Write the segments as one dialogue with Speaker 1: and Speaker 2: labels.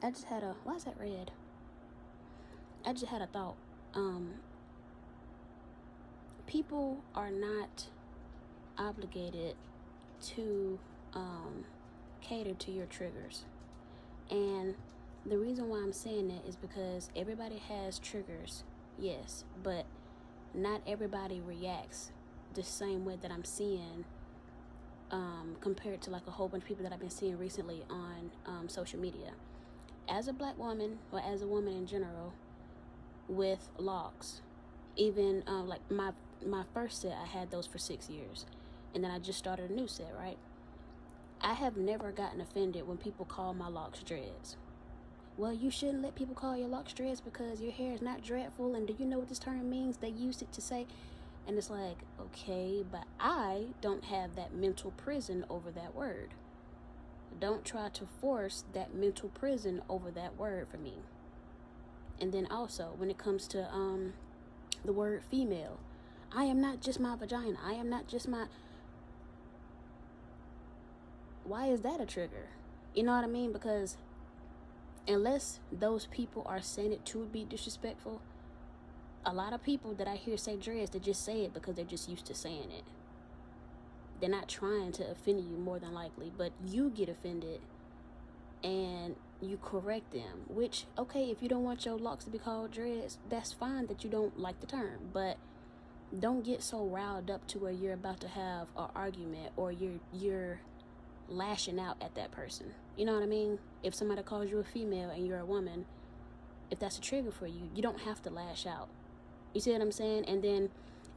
Speaker 1: I just had a, why is that red? I just had a thought. People are not obligated to cater to your triggers. And the reason why I'm saying that is because everybody has triggers, yes, but not everybody reacts the same way that I'm seeing compared to like a whole bunch of people that I've been seeing recently on social media. As a black woman, or as a woman in general, with locks, even like my first set, I had those for 6 years, and then I just started a new set, right? I have never gotten offended when people call my locks dreads. Well, you shouldn't let people call your locks dreads because your hair is not dreadful, and do you know what this term means? They used it to say, and it's like, okay, but I don't have that mental prison over that word. Don't try to force that mental prison over that word for me. And then also, when it comes to the word female, I am not just my vagina. I am not just my... Why is that a trigger? You know what I mean? Because unless those people are saying it to be disrespectful, a lot of people that I hear say dreads, they just say it because they're just used to saying it. They're not trying to offend you, more than likely, but you get offended and you correct them, which, okay, if you don't want your locks to be called dreads, that's fine that you don't like the term, but don't get so riled up to where you're about to have an argument or you're lashing out at that person. You know what I mean? If somebody calls you a female and you're a woman, if that's a trigger for you, you don't have to lash out. You see what I'm saying? And then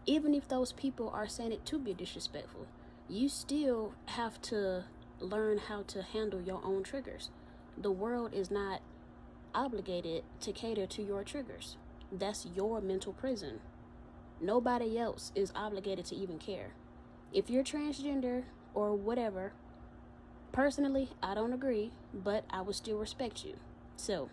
Speaker 1: even if those people are saying it to be disrespectful, you still have to learn how to handle your own triggers. The world is not obligated to cater to your triggers. That's your mental prison. Nobody else is obligated to even care. If you're transgender or whatever, personally, I don't agree, but I would still respect you. So,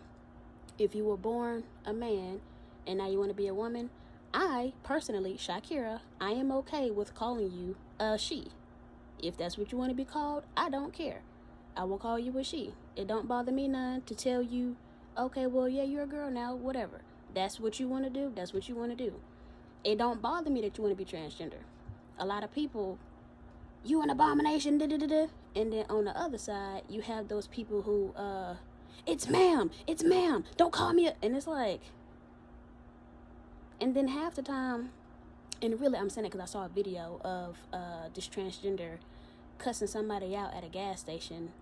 Speaker 1: if you were born a man and now you want to be a woman, I, personally, Shakira, I am okay with calling you a she. If that's what you want to be called, I don't care. I will call you a she. It don't bother me none to tell you, okay, well, yeah, you're a girl now, whatever. That's what you want to do. That's what you want to do. It don't bother me that you want to be transgender. A lot of people, you an abomination, da-da-da-da. And then on the other side, you have those people who, it's ma'am, don't call me a... And it's like... And then half the time, and really I'm saying it because I saw a video of this transgender cussing somebody out at a gas station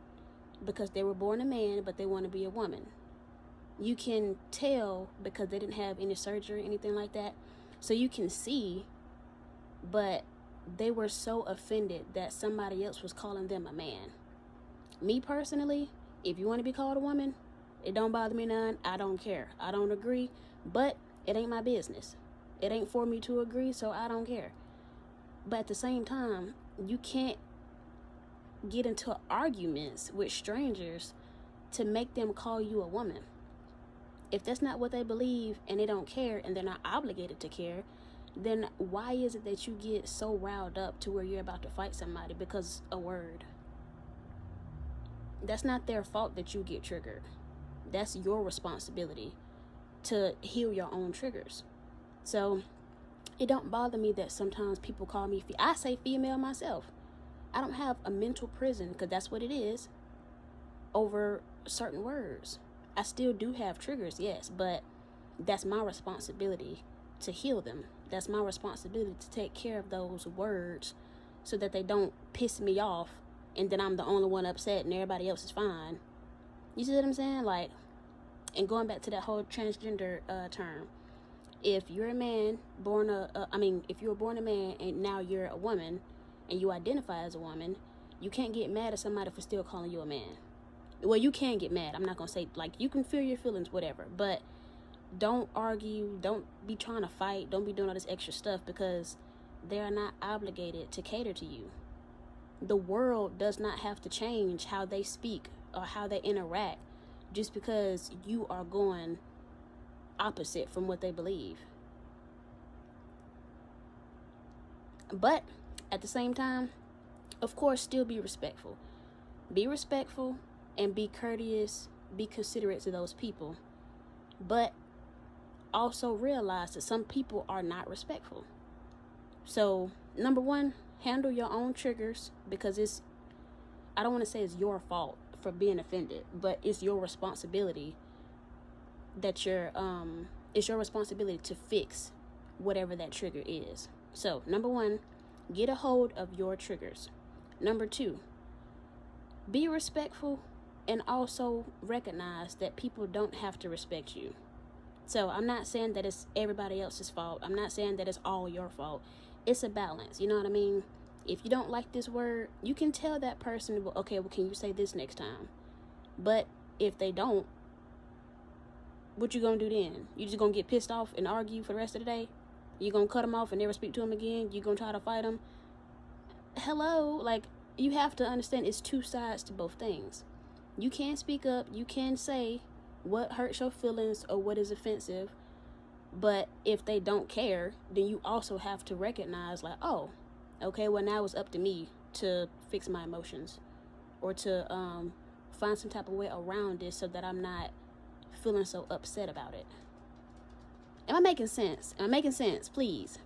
Speaker 1: because they were born a man but they want to be a woman. You can tell because they didn't have any surgery or anything like that, so you can see, but they were so offended that somebody else was calling them a man. Me personally, if you want to be called a woman, it don't bother me none. I don't care. I don't agree, but it ain't my business. It ain't for me to agree, so I don't care. But at the same time, you can't get into arguments with strangers to make them call you a woman. If that's not what they believe and they don't care and they're not obligated to care, then why is it that you get so riled up to where you're about to fight somebody because a word? That's not their fault that you get triggered. That's your responsibility to heal your own triggers. So it don't bother me that sometimes people call me I say female myself. I don't have a mental prison, because that's what it is, over certain words. I still do have triggers, yes, but that's my responsibility to heal them. That's my responsibility to take care of those words so that they don't piss me off and then I'm the only one upset and everybody else is fine. You see what I'm saying? Like, and going back to that whole transgender term, if you're a man if you were born a man and now you're a woman and you identify as a woman, you can't get mad at somebody for still calling you a man. Well, you can get mad. I'm not gonna say, like, you can feel your feelings, whatever, but don't argue, don't be trying to fight, don't be doing all this extra stuff, because they are not obligated to cater to you. The world does not have to change how they speak or how they interact just because you are going opposite from what they believe. But at the same time, of course, still be respectful. Be respectful and be courteous be considerate to those people. But also realize that some people are not respectful. So, number one, handle your own triggers, because I don't want to say it's your fault for being offended, but it's your responsibility it's your responsibility to fix whatever that trigger is. So, number one, get a hold of your triggers. Number two, be respectful and also recognize that people don't have to respect you. So I'm not saying that it's everybody else's fault. I'm not saying that it's all your fault. It's a balance. You know what I mean? If you don't like this word, you can tell that person, well, okay, well, can you say this next time? But if they don't, what you gonna do then? You just gonna get pissed off and argue for the rest of the day? You gonna cut them off and never speak to them again? You gonna try to fight them? Hello, like, you have to understand it's two sides to both things. You can speak up. You can say what hurts your feelings or what is offensive. But if they don't care, then you also have to recognize, like, oh, okay, well, now it's up to me to fix my emotions or to find some type of way around this so that I'm not feeling so upset about it. Am I making sense? Am I making sense? Please.